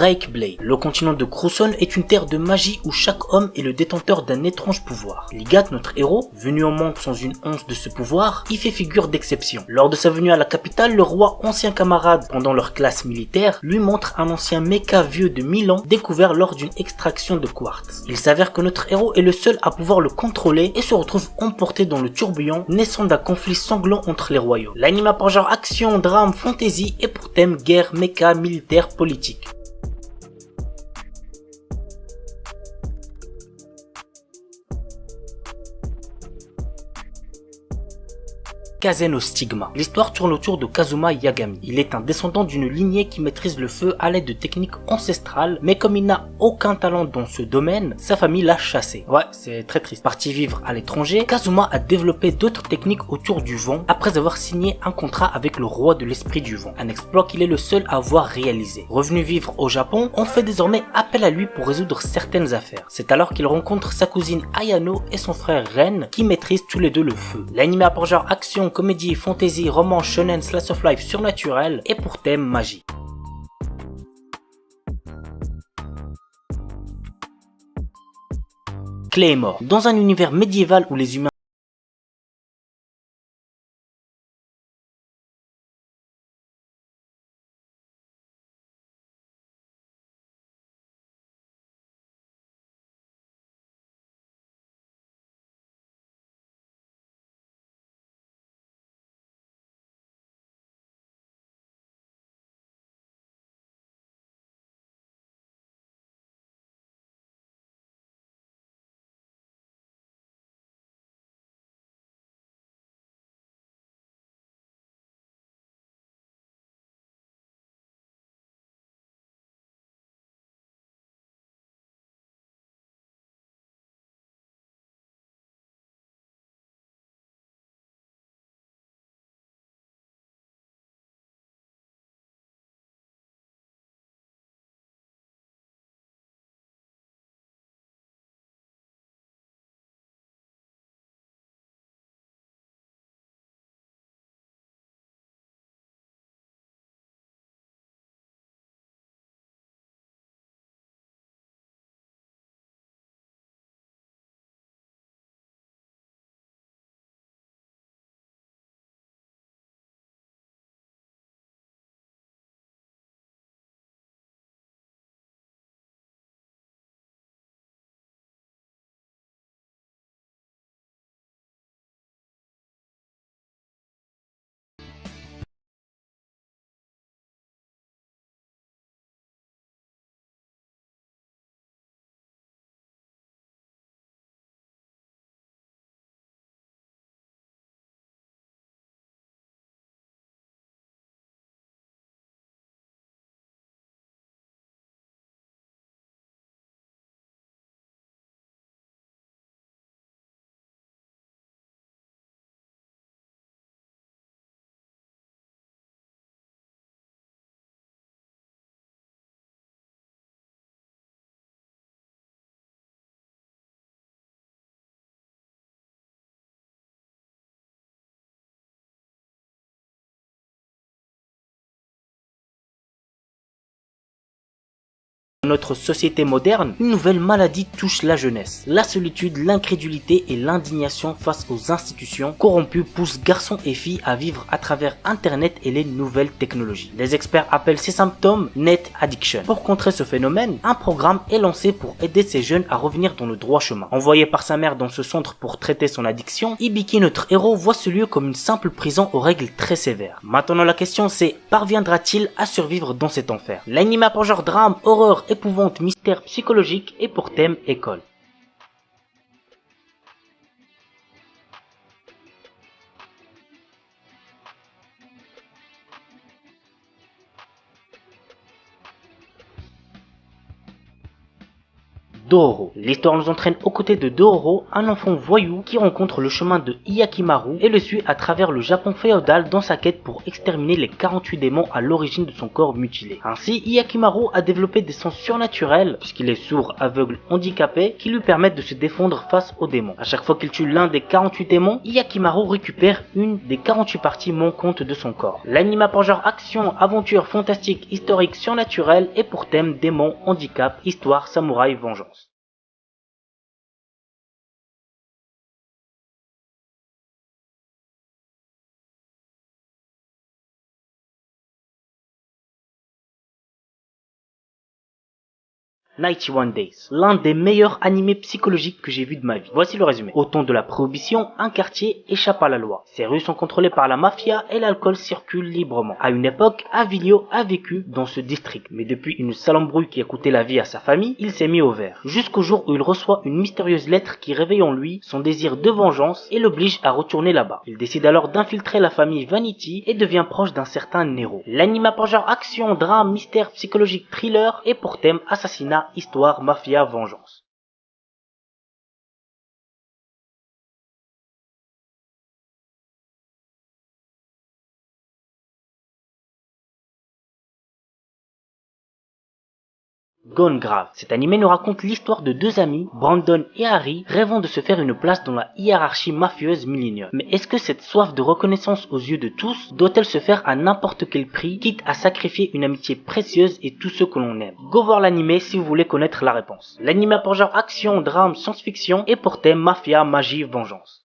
Breakblade. Le continent de Crozon est une terre de magie où chaque homme est le détenteur d'un étrange pouvoir. Ligat, notre héros, venu au monde sans une once de ce pouvoir, y fait figure d'exception. Lors de sa venue à la capitale, le roi, ancien camarade pendant leur classe militaire, lui montre un ancien mecha vieux de 1000 ans découvert lors d'une extraction de quartz. Il s'avère que notre héros est le seul à pouvoir le contrôler et se retrouve emporté dans le tourbillon naissant d'un conflit sanglant entre les royaumes. L'anime a pour genre action, drame, fantasy et pour thème guerre, mecha, militaire, politique. Kaze no Stigma. L'histoire tourne autour de Kazuma Yagami. Il est un descendant d'une lignée qui maîtrise le feu à l'aide de techniques ancestrales, mais comme il n'a aucun talent dans ce domaine, sa famille l'a chassé. Ouais, c'est très triste. Parti vivre à l'étranger, Kazuma a développé d'autres techniques autour du vent après avoir signé un contrat avec le roi de l'esprit du vent, un exploit qu'il est le seul à avoir réalisé. Revenu vivre au Japon, on fait désormais appel à lui pour résoudre certaines affaires. C'est alors qu'il rencontre sa cousine Ayano et son frère Ren qui maîtrisent tous les deux le feu. L'anime a pour genre action, comédie, fantasy, roman, shonen, slice of life surnaturel et pour thème magie. Claymore. Dans un univers médiéval où les humains Dans notre société moderne, une nouvelle maladie touche la jeunesse. La solitude, l'incrédulité et l'indignation face aux institutions corrompues poussent garçons et filles à vivre à travers Internet et les nouvelles technologies. Les experts appellent ces symptômes Net Addiction. Pour contrer ce phénomène, un programme est lancé pour aider ces jeunes à revenir dans le droit chemin. Envoyé par sa mère dans ce centre pour traiter son addiction, Hibiki, notre héros, voit ce lieu comme une simple prison aux règles très sévères. Maintenant la question c'est, parviendra-t-il à survivre dans cet enfer? L'anime a pour genre drame, horreur, épouvante, mystère psychologique et pour thème école. Dororo. L'histoire nous entraîne aux côtés de Dororo, un enfant voyou qui rencontre le chemin de Hyakimaru et le suit à travers le Japon féodal dans sa quête pour exterminer les 48 démons à l'origine de son corps mutilé. Ainsi, Hyakimaru a développé des sens surnaturels, puisqu'il est sourd, aveugle, handicapé, qui lui permettent de se défendre face aux démons. À chaque fois qu'il tue l'un des 48 démons, Hyakimaru récupère une des 48 parties manquantes de son corps. L'anime a pour genre action, aventure, fantastique, historique, surnaturel et pour thème démons, handicap, histoire, samouraï, vengeance.91 Days, l'un des meilleurs animés psychologiques que j'ai vu de ma vie. Voici le résumé. Au temps de la prohibition, un quartier échappe à la loi. Ses rues sont contrôlées par la mafia et l'alcool circule librement. À une époque, Avilio a vécu dans ce district, mais depuis une sale embrouille qui a coûté la vie à sa famille, il s'est mis au vert. Jusqu'au jour où il reçoit une mystérieuse lettre qui réveille en lui son désir de vengeance et l'oblige à retourner là-bas. Il décide alors d'infiltrer la famille Vanity et devient proche d'un certain Nero. L'anime a pour genre action, drame, mystère, psychologique, thriller et pour thème assassinat, histoire, mafia, vengeance. Gone Grave. Cet animé nous raconte l'histoire de deux amis, Brandon et Harry, rêvant de se faire une place dans la hiérarchie mafieuse Millennium. Mais est-ce que cette soif de reconnaissance aux yeux de tous doit-elle se faire à n'importe quel prix, quitte à sacrifier une amitié précieuse et tous ceux que l'on aime? Go voir l'animé si vous voulez connaître la réponse. L'anime a pour genre action, drame, science-fiction et pour thème mafia, magie, vengeance.